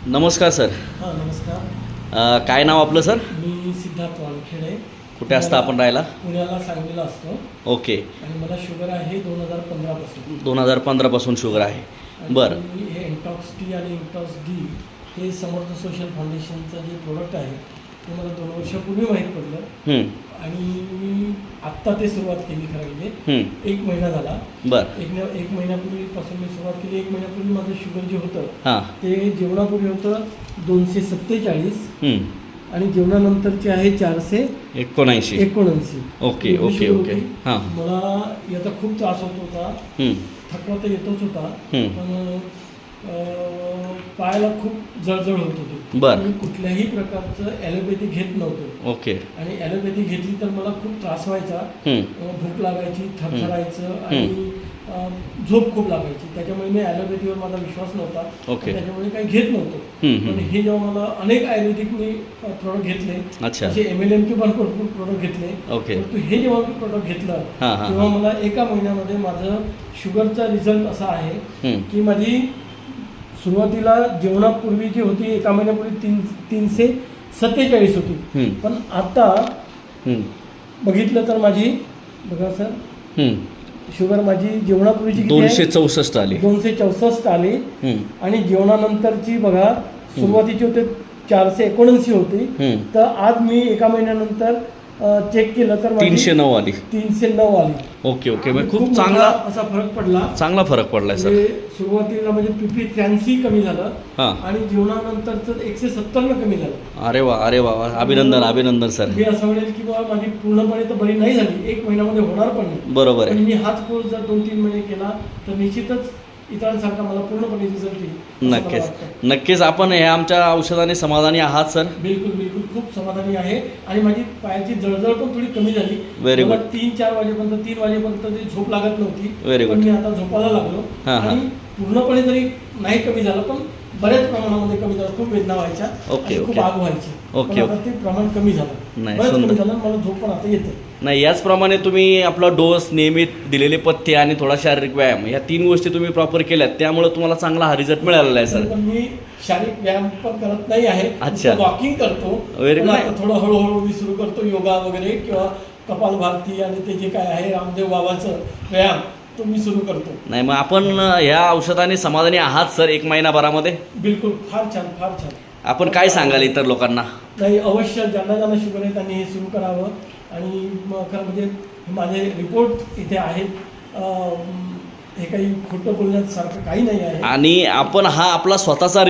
नमस्कार सर. हां नमस्कार. काय नाव आपलं सर? मी सिद्धार्थ वानखेडे. कुठे असता आपण राहायला? पुण्याला सांगलीला असतो. ओके. आणि मला शुगर आहे 2015 पासून. 2015 पासून शुगर आहे. बरं. आणि हे इंटॉक्स टी आणि इंटॉक्स डी हे समर्थ सोशल फाउंडेशनचं जे प्रोडक्ट आहे ते मला 2 वर्षापूर्वी माहीत पडलं. आणि मी आत्ता ते सुरुवात केली खरं म्हणजे 1 महिना झाला. बरं. एक महिन्यापूर्वीपासून मी सुरुवात केली. 1 महिन्यापूर्वी माझं शुगर जे होतं हां ते जेवणापूर्वी होतं 247 आणि जेवणानंतरचे आहे 479. Okay okay okay. हां. मला याचा खूप त्रास होत होता. थकवा तर येतच होता. पण पायाला खूप जळजळ होत होती. बरं. मी कुठल्याही प्रकारचं ॲलोपॅथी घेत नव्हतो. ओके. आणि ॲलोपॅथी घेतली तर मला खूप त्रास व्हायचा. भूक लागायची, थरथरायचं आणि झोप खूप लागायची. त्याच्यामुळे मी ॲलोपॅथीवर माझा विश्वास नव्हता. ओके. त्याच्यामुळे काही घेत नव्हतो. पण हे जेव्हा मला अनेक आयुर्वेदिक मी प्रोडक्ट घेतले, अच्छा. असे MLM पण भरपूर प्रोडक्ट घेतले. ओके. परंतु हे जेव्हा मी प्रोडक्ट घेतलं तेव्हा मला 1 महिन्यामध्ये माझं शुगरचा रिझल्ट असा आहे की माझी सुरुवातीला जेवणापूर्वी जी होती 1 महिन्यापूर्वी 347 होती. पण आता बघितलं तर माझी बघा सर शुगर माझी जेवणापूर्वीची 264 आली. 264 आली. आणि जेवणानंतरची बघा सुरुवातीची होते 479 होती. तर आज मी 1 महिन्यानंतर चेक केलं तर 309 आली. 309 आली. Okay okay. म्हणजे खूप मोठा चांगला असा फरक पडला. चांगला फरक पडलाय सर. सुरुवातीला म्हणजे PP 83 कमी झालं. हां. आणि जेवणानंतरचं 170 कमी झालं. अरे वा अरे वा. अभिनंदन अभिनंदन सर. मी असं म्हणेल की बाबा माझी पूर्णपणे तर बरी नाही झाली, 1 महिन्यामध्ये होणार पण नाही. बरोबर आहे. पण मी हाच कोर्स जर 2-3 महिने केला तर निश्चितच इतरांसारखा मला पूर्णपणे रिझल्ट येईल. नक्कीच नक्कीच. आपण ह्या आमच्या औषधाने समाधानी आहात सर? बिलकुल बिलकुल खूप समाधानी आहे. आणि माझी पायाची जळजळ पण थोडी कमी झाली. Very good. 3-4 वाजेपर्यंत 3 वाजेपर्यंत ती झोप लागत नव्हती. Very good. पण मी आता झोपायला लागलो. आणि पूर्णपणे जरी नाही कमी झालं पण बऱ्याच प्रमाणामध्ये कमी झालं. खूप वेदना व्हायच्या. ओके खूप आग व्हायची. ओके आता ते प्रमाण कमी झालं. नाही, बरंच सुंदर. कमी झालं. मला झोप पण आता येते. नाही, याचप्रमाणे तुम्ही आपला डोस, नियमित दिलेले पथ्य आणि थोडा शारीरिक व्यायाम या 3 गोष्टी तुम्ही प्रॉपर केल्यात त्यामुळे तुम्हाला चांगला हा रिझल्ट मिळालेला आहे सर. पण मी शारीरिक व्यायाम पण करत नाही आहे. अच्छा. वॉकिंग करतो. Very good. थोडं हळूहळू मी सुरू करतो योगा वगैरे किंवा कपालभाती आणि ते जे काय आहे रामदेव बाबाचं व्यायाम तो मी सुरू करतो. नाही, मग आपण ह्या औषधाने समाधानी आहात सर 1 महिनाभरामध्ये? बिलकुल. फार छान फार छान. आपण काय सांगाल इतर लोकांना? नाही, अवश्य ज्यांना ज्यांना शुगर आहे त्यांनी हे सुरू करावं. आणि खरं म्हणजे माझे रिपोर्ट इथे आहेत. हे काही खोटं बोलण्यासारखं काही नाही आहे. आणि आपण हा आपला स्वतःचा